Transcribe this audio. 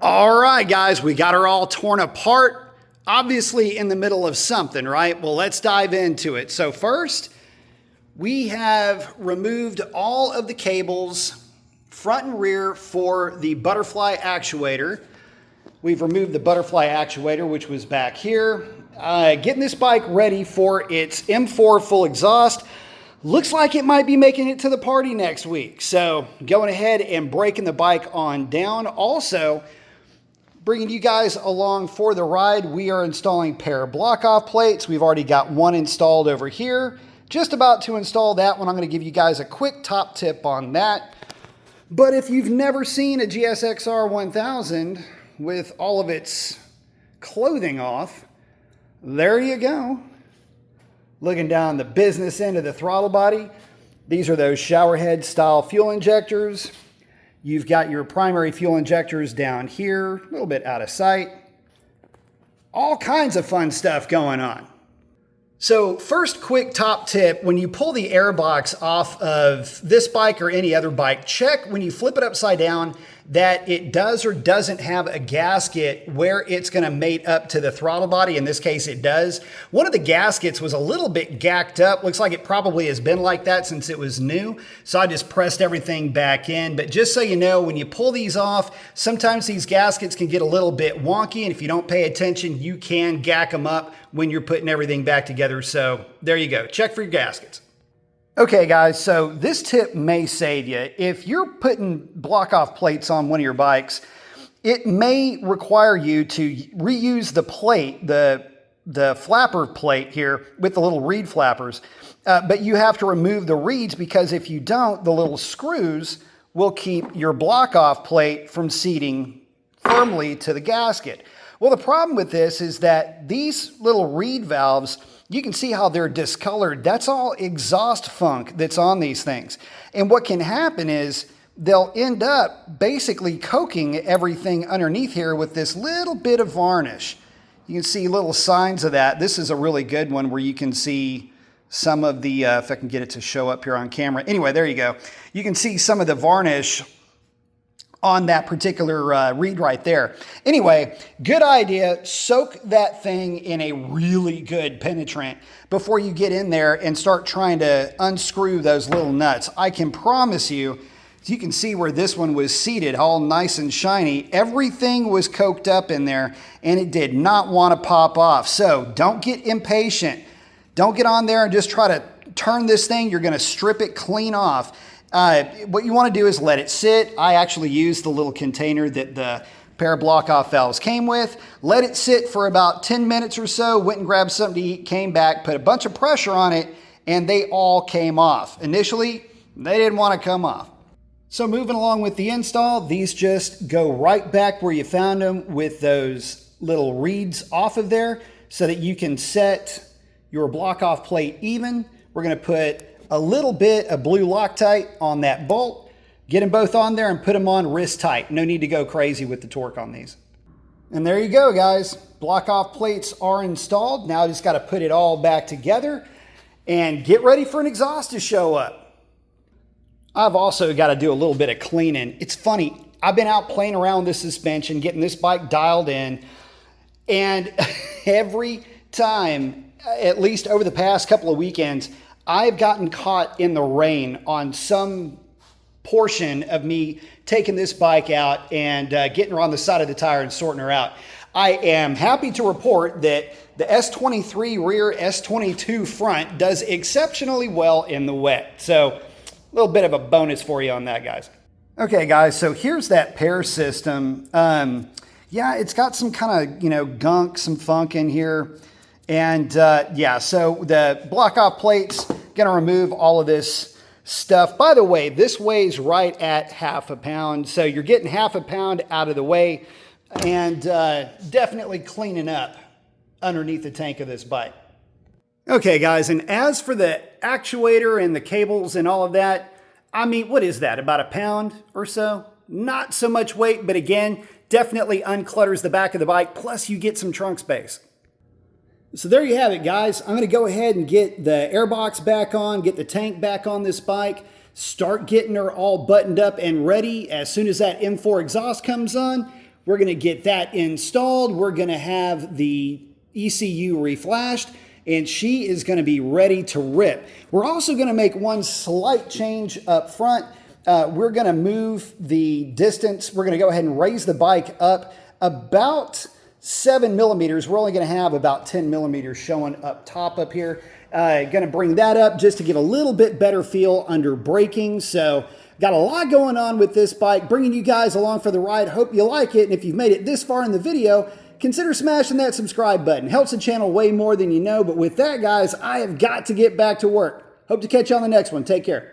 All right, guys, we got her all torn apart, obviously in the middle of something, right? Well, let's dive into it. So first, we have removed all of the cables, front and rear, for the butterfly actuator. We've removed the butterfly actuator, which was back here. Getting this bike ready for its M4 full exhaust. Looks like it might be making it to the party next week. So going ahead and breaking the bike on down. Also, bringing you guys along for the ride, we are installing pair block-off plates. We've already got one installed over here. Just about to install that one. I'm going to give you guys a quick top tip on that. But if you've never seen a GSXR 1000 with all of its clothing off, there you go. Looking down the business end of the throttle body, these are those showerhead style fuel injectors. You've got your primary fuel injectors down here, a little bit out of sight. All kinds of fun stuff going on. So first quick top tip, when you pull the air box off of this bike or any other bike, check when you flip it upside down that it does or doesn't have a gasket where it's going to mate up to the throttle body. In this case, it does. One of the gaskets was a little bit gacked up. Looks like it probably has been like that since it was new. So I just pressed everything back in. But just so you know, when you pull these off, sometimes these gaskets can get a little bit wonky. And if you don't pay attention, you can gack them up when you're putting everything back together. So there you go. Check for your gaskets. Okay, guys, so this tip may save you. If you're putting block-off plates on one of your bikes, it may require you to reuse the plate, the flapper plate here with the little reed flappers, but you have to remove the reeds because if you don't, the little screws will keep your block-off plate from seating firmly to the gasket. Well, the problem with this is that these little reed valves, you can see how they're discolored. That's all exhaust funk that's on these things. And what can happen is they'll end up basically coating everything underneath here with this little bit of varnish. You can see little signs of that. This is a really good one where you can see some of the, if I can get it to show up here on camera. Anyway, there you go. You can see some of the varnish on that particular reed right there. Anyway, good idea. Soak that thing in a really good penetrant before you get in there and start trying to unscrew those little nuts. I can promise you, you can see where this one was seated, all nice and shiny. Everything was coked up in there and it did not want to pop off. So don't get impatient. Don't get on there and just try to turn this thing. You're going to strip it clean off. What you want to do is let it sit. I actually used the little container that the pair of block-off valves came with. Let it sit for about 10 minutes or so, went and grabbed something to eat, came back, put a bunch of pressure on it, and they all came off. Initially, they didn't want to come off. So moving along with the install, these just go right back where you found them with those little reeds off of there so that you can set your block-off plate even. We're going to put a little bit of blue Loctite on that bolt, get them both on there and put them on wrist tight. No need to go crazy with the torque on these. And there you go, guys. Block off plates are installed. Now I just got to put it all back together and get ready for an exhaust to show up. I've also got to do a little bit of cleaning. It's funny. I've been out playing around with this suspension, getting this bike dialed in, and every time, at least over the past couple of weekends, I've gotten caught in the rain on some portion of me taking this bike out and getting her on the side of the tire and sorting her out. I am happy to report that the S23 rear, S22 front does exceptionally well in the wet. So a little bit of a bonus for you on that, guys. Okay, guys, so here's that pair system. Yeah, it's got some kind of, gunk, some funk in here. And yeah, so the block-off plate's going to remove all of this stuff. By the way, this weighs right at half a pound. So you're getting half a pound out of the way and definitely cleaning up underneath the tank of this bike. Okay, guys, and as for the actuator and the cables and all of that, I mean, what is that, about a pound or so? Not so much weight, but again, definitely unclutters the back of the bike, plus you get some trunk space. So there you have it, guys. I'm going to go ahead and get the airbox back on, get the tank back on this bike, start getting her all buttoned up and ready. As soon as that M4 exhaust comes on, We're going to get that installed. We're going to have the ECU reflashed, and she is going to be ready to rip. We're also going to make one slight change up front. We're going to move the distance. We're going to go ahead and raise the bike up about 7 millimeters. We're only going to have about 10 millimeters showing up top up here. Going to bring that up just to give a little bit better feel under braking. So got a lot going on with this bike, bringing you guys along for the ride. Hope you like it. And if you've made it this far in the video, consider smashing that subscribe button. Helps the channel way more than you know. But with that, guys, I have got to get back to work. Hope to catch you on the next one. Take care.